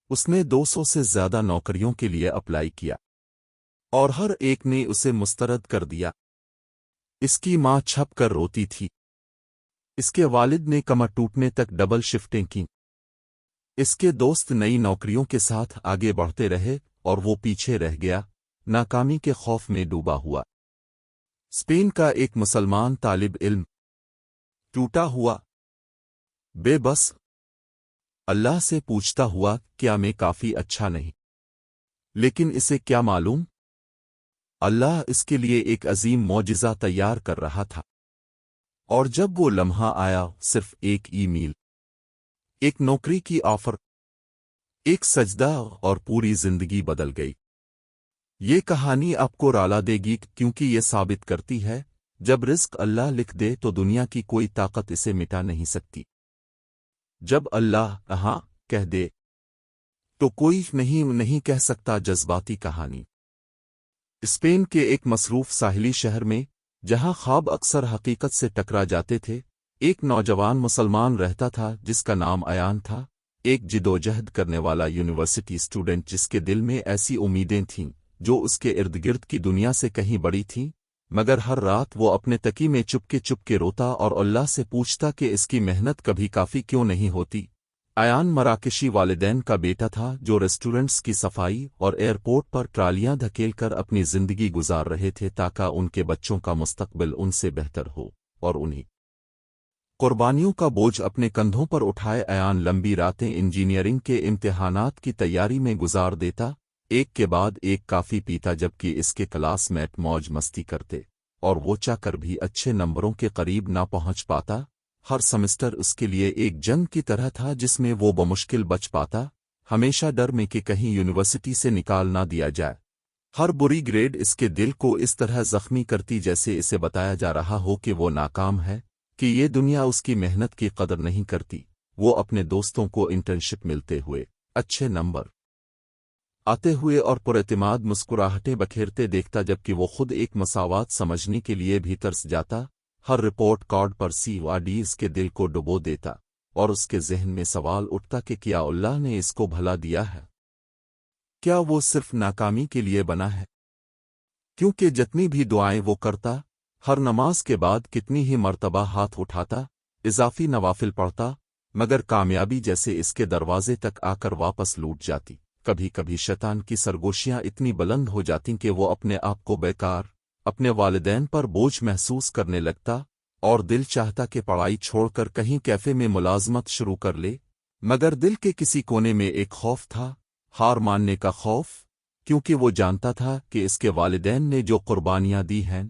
اس نے 200 سے زیادہ نوکریوں کے لیے اپلائی کیا اور ہر ایک نے اسے مسترد کر دیا۔ اس کی ماں چھپ کر روتی تھی۔ اس کے والد نے کمر ٹوٹنے تک ڈبل شفٹیں کیں۔ اس کے دوست نئی نوکریوں کے ساتھ آگے بڑھتے رہے اور وہ پیچھے رہ گیا، ناکامی کے خوف میں ڈوبا ہوا۔ اسپین کا ایک مسلمان طالب علم ٹوٹا ہوا، بے بس، اللہ سے پوچھتا ہوا کیا میں کافی اچھا نہیں؟ لیکن اسے کیا معلوم؟ اللہ اس کے لیے ایک عظیم معجزہ تیار کر رہا تھا، اور جب وہ لمحہ آیا، صرف ایک ای میل، ایک نوکری کی آفر، ایک سجدہ، اور پوری زندگی بدل گئی۔ یہ کہانی آپ کو رالا دے گی کیونکہ یہ ثابت کرتی ہے جب رزق اللہ لکھ دے تو دنیا کی کوئی طاقت اسے مٹا نہیں سکتی۔ جب اللہ ہاں کہہ دے تو کوئی نہیں کہہ سکتا۔ جذباتی کہانی۔ اسپین کے ایک مصروف ساحلی شہر میں، جہاں خواب اکثر حقیقت سے ٹکرا جاتے تھے، ایک نوجوان مسلمان رہتا تھا جس کا نام ایان تھا، ایک جدوجہد کرنے والا یونیورسٹی اسٹوڈنٹ جس کے دل میں ایسی امیدیں تھیں جو اس کے ارد گرد کی دنیا سے کہیں بڑی تھیں، مگر ہر رات وہ اپنے تکی میں چپکے روتا اور اللہ سے پوچھتا کہ اس کی محنت کبھی کافی کیوں نہیں ہوتی۔ ایان مراکشی والدین کا بیٹا تھا جو ریسٹورنٹس کی صفائی اور ایئرپورٹ پر ٹرالیاں دھکیل کر اپنی زندگی گزار رہے تھے تاکہ ان کے بچوں کا مستقبل ان سے بہتر ہو، اور انہیں قربانیوں کا بوجھ اپنے کندھوں پر اٹھائے ایان لمبی راتیں انجینئرنگ کے امتحانات کی تیاری میں گزار دیتا، ایک کے بعد ایک کافی پیتا جبکہ اس کے کلاس میٹ موج مستی کرتے اور وہ چاہ کر بھی اچھے نمبروں کے قریب نہ پہنچ پاتا۔ ہر سمسٹر اس کے لیے ایک جنگ کی طرح تھا جس میں وہ بمشکل بچ پاتا، ہمیشہ ڈر میں کہ کہیں یونیورسٹی سے نکال نہ دیا جائے۔ ہر بری گریڈ اس کے دل کو اس طرح زخمی کرتی جیسے اسے بتایا جا رہا ہو کہ وہ ناکام ہے، کہ یہ دنیا اس کی محنت کی قدر نہیں کرتی۔ وہ اپنے دوستوں کو انٹرنشپ ملتے ہوئے، اچھے نمبر آتے ہوئے اور پراعتماد مسکراہٹیں بکھیرتے دیکھتا جبکہ وہ خود ایک مساوات سمجھنے کے لیے بھی ترس جاتا۔ ہر رپورٹ کارڈ پر CODs کے دل کو ڈبو دیتا اور اس کے ذہن میں سوال اٹھتا کہ کیا اللہ نے اس کو بھلا دیا ہے؟ کیا وہ صرف ناکامی کے لیے بنا ہے؟ کیونکہ جتنی بھی دعائیں وہ کرتا، ہر نماز کے بعد کتنی ہی مرتبہ ہاتھ اٹھاتا، اضافی نوافل پڑھتا، مگر کامیابی جیسے اس کے دروازے تک آ کر واپس لوٹ جاتی۔ کبھی کبھی شیطان کی سرگوشیاں اتنی بلند ہو جاتیں کہ وہ اپنے آپ کو بیکار، اپنے والدین پر بوجھ محسوس کرنے لگتا اور دل چاہتا کہ پڑھائی چھوڑ کر کہیں کیفے میں ملازمت شروع کر لے، مگر دل کے کسی کونے میں ایک خوف تھا، ہار ماننے کا خوف، کیونکہ وہ جانتا تھا کہ اس کے والدین نے جو قربانیاں دی ہیں،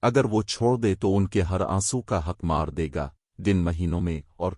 اگر وہ چھوڑ دے تو ان کے ہر آنسو کا حق مار دے گا۔ دن مہینوں میں اور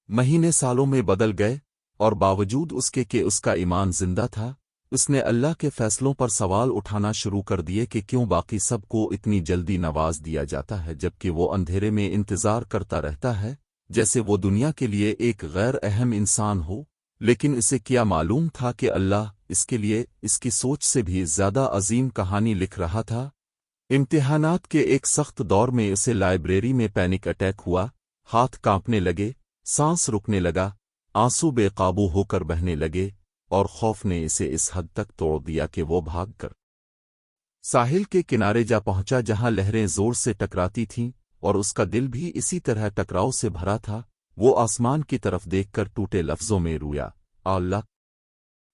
مہینے سالوں میں بدل گئے، اور باوجود اس کے کہ اس کا ایمان زندہ تھا، اس نے اللہ کے فیصلوں پر سوال اٹھانا شروع کر دیے کہ کیوں باقی سب کو اتنی جلدی نواز دیا جاتا ہے جبکہ وہ اندھیرے میں انتظار کرتا رہتا ہے جیسے وہ دنیا کے لیے ایک غیر اہم انسان ہو۔ لیکن اسے کیا معلوم تھا کہ اللہ اس کے لیے اس کی سوچ سے بھی زیادہ عظیم کہانی لکھ رہا تھا۔ امتحانات کے ایک سخت دور میں اسے لائبریری میں پینک اٹیک ہوا، ہاتھ کانپنے لگے، سانس رکنے لگا، آنسو بے قابو ہو کر بہنے لگے، اور خوف نے اسے اس حد تک توڑ دیا کہ وہ بھاگ کر ساحل کے کنارے جا پہنچا جہاں لہریں زور سے ٹکراتی تھیں، اور اس کا دل بھی اسی طرح ٹکراؤ سے بھرا تھا۔ وہ آسمان کی طرف دیکھ کر ٹوٹے لفظوں میں رویا، اللہ،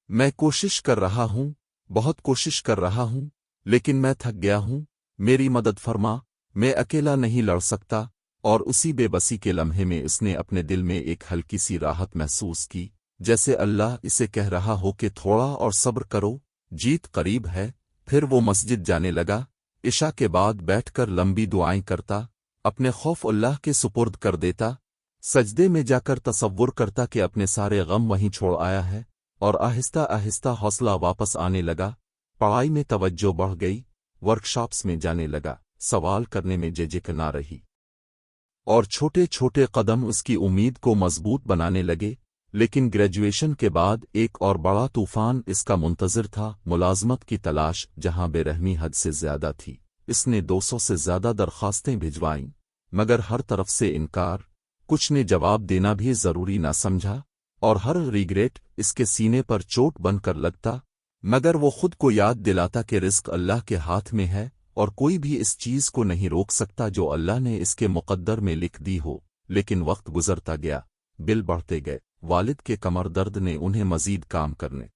میں کوشش کر رہا ہوں، بہت کوشش کر رہا ہوں، لیکن میں تھک گیا ہوں، میری مدد فرما، میں اکیلا نہیں لڑ سکتا۔ اور اسی بے بسی کے لمحے میں اس نے اپنے دل میں ایک ہلکی سی راحت محسوس کی، جیسے اللہ اسے کہہ رہا ہو کہ تھوڑا اور صبر کرو، جیت قریب ہے۔ پھر وہ مسجد جانے لگا، عشاء کے بعد بیٹھ کر لمبی دعائیں کرتا، اپنے خوف اللہ کے سپرد کر دیتا، سجدے میں جا کر تصور کرتا کہ اپنے سارے غم وہیں چھوڑ آیا ہے، اور آہستہ آہستہ حوصلہ واپس آنے لگا، پڑھائی میں توجہ بڑھ گئی، ورکشاپس میں جانے لگا، سوال کرنے میں جھجک نہ رہی، اور چھوٹے چھوٹے قدم اس کی امید کو مضبوط بنانے لگے۔ لیکن گریجویشن کے بعد ایک اور بڑا طوفان اس کا منتظر تھا، ملازمت کی تلاش جہاں بے رحمی حد سے زیادہ تھی۔ اس نے 200 سے زیادہ درخواستیں بھجوائیں، مگر ہر طرف سے انکار، کچھ نے جواب دینا بھی ضروری نہ سمجھا، और हर रिग्रेट इसके सीने पर चोट बनकर लगता, मगर वो खुद को याद दिलाता कि रिस्क अल्लाह के हाथ में है और कोई भी इस चीज़ को नहीं रोक सकता जो अल्लाह ने इसके मुक़द्दर में लिख दी हो। लेकिन वक्त गुजरता गया, बिल बढ़ते गए। वालिद के कमर दर्द ने उन्हें मज़ीद काम करने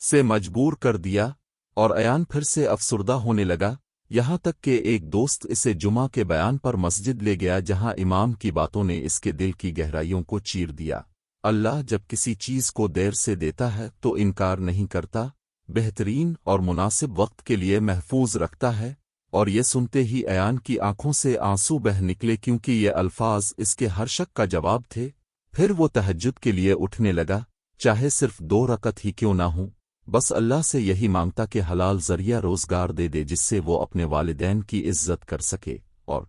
से मजबूर कर दिया और अयान फिर से अफसुर्दा होने लगा, यहाँ तक कि एक दोस्त इसे जुमा के बयान पर मस्जिद ले गया जहाँ इमाम की बातों ने इसके दिल की गहराइयों को चीर दिया। अल्लाह जब किसी चीज़ को देर से देता है तो इनकार नहीं करता, बेहतरीन और मुनासिब वक्त के लिए महफूज रखता है। और ये सुनते ही अयान की आंखों से आंसू बह निकले, क्योंकि ये अल्फाज इसके हर शक का जवाब थे। फिर वो तहज्जुद के लिए उठने लगा, चाहे सिर्फ 2 रकत ही क्यों ना हो, बस अल्लाह से यही मांगता कि हलाल जरिया रोजगार दे दे जिससे वो अपने वालिदैन की इज्जत कर सके। और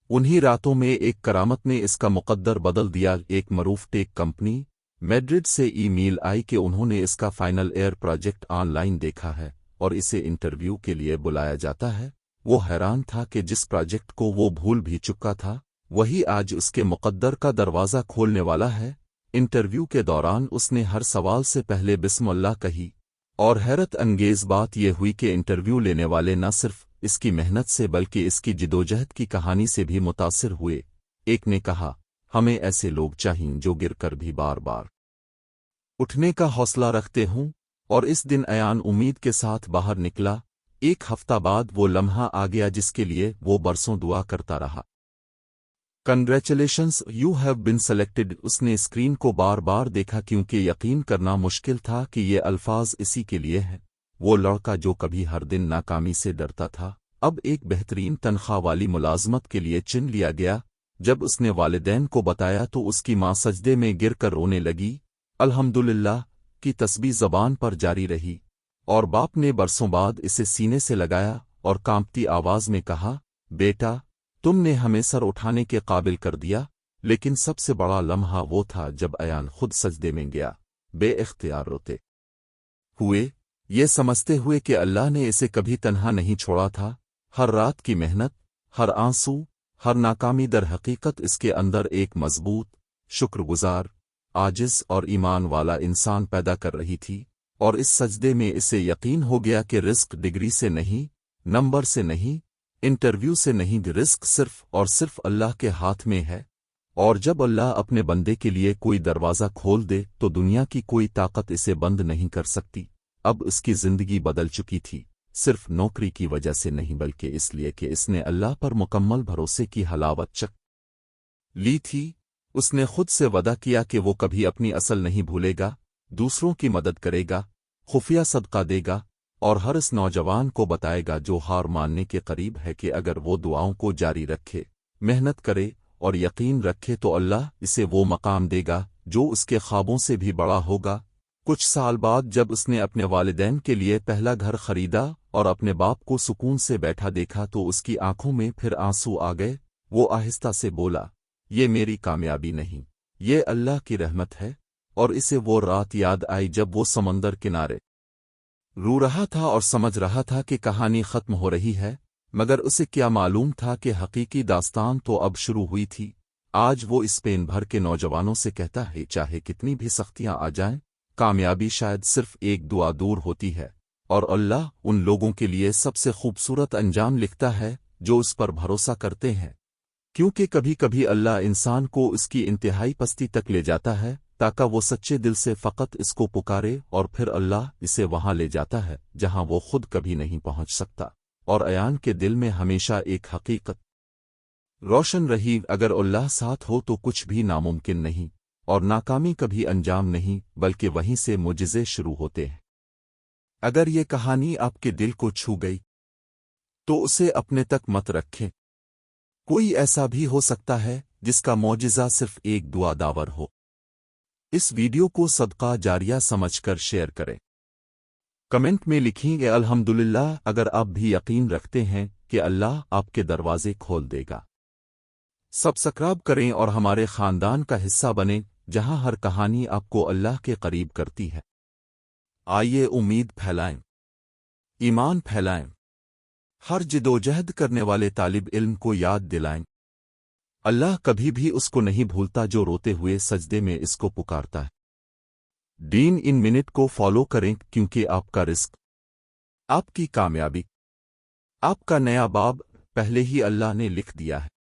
उन्हीं रातों में एक करामत ने इसका मुक़द्दर बदल दिया। एक मरूफ टेक कंपनी मैड्रिड से ईमेल आई कि उन्होंने इसका फाइनल ईयर प्रोजेक्ट ऑनलाइन देखा है और इसे इंटरव्यू के लिए बुलाया जाता है। वो हैरान था कि जिस प्रोजेक्ट को वो भूल भी चुका था वही आज उसके मुक़द्दर का दरवाज़ा खोलने वाला है। इंटरव्यू के दौरान उसने हर सवाल से पहले बिस्मिल्लाह कही, और हैरत अंगेज बात यह हुई कि इंटरव्यू लेने वाले न सिर्फ इसकी मेहनत से बल्कि इसकी जिदोजहद की कहानी से भी मुतासिर हुए। एक ने कहा, हमें ऐसे लोग चाहिए जो गिर कर भी बार बार उठने का हौसला रखते हों। और इस दिन अयान उम्मीद के साथ बाहर निकला। एक हफ्ता बाद वो लम्हा आ गया जिसके लिए वो बरसों दुआ करता रहा। Congratulations, you have been selected. उसने स्क्रीन को बार बार देखा क्योंकि यकीन करना मुश्किल था कि ये अल्फाज इसी के लिए हैं। वो लड़का जो कभी हर दिन नाकामी से डरता था अब एक बेहतरीन तनख्वाह वाली मुलाजमत के लिए चुन लिया गया। जब उसने वालिदैन को बताया तो उसकी माँ सजदे में गिर कर रोने लगी। अल्हम्दुलिल्लाह की तस्बीह ज़बान पर जारी रही और बाप ने बरसों बाद इसे सीने से लगाया और कांपती आवाज में कहा, बेटा तुमने हमें सर उठाने के काबिल कर दिया। लेकिन सबसे बड़ा लम्हा वो था जब अयान खुद सजदे में गया, बेइख्तियार रोते हुए, ये समझते हुए कि अल्लाह ने इसे कभी तन्हा नहीं छोड़ा था। हर रात की मेहनत, हर आंसू, हर नाकामी दर हकीकत इसके अंदर एक मजबूत, शुक्रगुजार, आजिज और ईमान वाला इंसान पैदा कर रही थी। और इस सजदे में इसे यकीन हो गया कि रिस्क डिग्री से नहीं, नंबर से नहीं, इंटरव्यू से नहीं, रिस्क सिर्फ और सिर्फ अल्लाह के हाथ में है। और जब अल्लाह अपने बंदे के लिए कोई दरवाज़ा खोल दे तो दुनिया की कोई ताकत इसे बंद नहीं कर सकती। अब उसकी जिंदगी बदल चुकी थी, सिर्फ नौकरी की वजह से नहीं बल्कि इसलिए कि इसने अल्लाह पर मुकम्मल भरोसे की हलावत चख ली थी। उसने खुद से वदा किया कि वो कभी अपनी असल नहीं भूलेगा, दूसरों की मदद करेगा, खुफिया सदका देगा और हर इस नौजवान को बताएगा जो हार मानने के करीब है कि अगर वो दुआओं को जारी रखे, मेहनत करे और यकीन रखे तो अल्लाह इसे वो मकाम देगा जो उसके ख्वाबों से भी बड़ा होगा। कुछ साल बाद जब उसने अपने वालिदैन के लिए पहला घर खरीदा और अपने बाप को सुकून से बैठा देखा तो उसकी आंखों में फिर आंसू आ गए। वो आहिस्ता से बोला, ये मेरी कामयाबी नहीं, ये अल्लाह की रहमत है। और इसे वो रात याद आई जब वो समंदर किनारे रो रहा था और समझ रहा था कि कहानी खत्म हो रही है, मगर उसे क्या मालूम था कि हकीकी दास्तान तो अब शुरू हुई थी। आज वो स्पेन भर के नौजवानों से कहता है, चाहे कितनी भी सख्तियां आ जाएं, कामयाबी शायद सिर्फ एक दुआ दूर होती है और अल्लाह उन लोगों के लिए सबसे खूबसूरत अंजाम लिखता है जो उस पर भरोसा करते हैं। क्योंकि कभी कभी अल्लाह इंसान को उसकी इंतहाई पस्ती तक ले जाता है ताकि वो सच्चे दिल से फ़कत इसको पुकारे और फिर अल्लाह इसे वहां ले जाता है जहां वो खुद कभी नहीं पहुंच सकता। और अयान के दिल में हमेशा एक हकीकत रोशन रही, अगर अल्लाह साथ हो तो कुछ भी नामुमकिन नहीं और नाकामी कभी अंजाम नहीं बल्कि वहीं से मुजिज़े शुरू होते हैं। अगर ये कहानी आपके दिल को छू गई तो उसे अपने तक मत रखें। कोई ऐसा भी हो सकता है जिसका मौजिज़ा सिर्फ एक दुआ दावर हो। इस वीडियो को सदका जारिया समझकर शेयर करें। कमेंट में लिखेंगे अल्हम्दुलिल्लाह अगर आप भी यकीन रखते हैं कि अल्लाह आपके दरवाजे खोल देगा। सब्सक्राइब करें और हमारे खानदान का हिस्सा बनें जहां हर कहानी आपको अल्लाह के करीब करती है। आइए उम्मीद फैलाएं, ईमान फैलाएं, हर जिदोजहद करने वाले तालिब इल्म को याद दिलाएं اللہ کبھی بھی اس کو نہیں بھولتا جو روتے ہوئے سجدے میں اس کو پکارتا ہے۔ دین ان منٹ کو فالو کریں کیونکہ آپ کا رزق، آپ کی کامیابی، آپ کا نیا باب پہلے ہی اللہ نے لکھ دیا ہے۔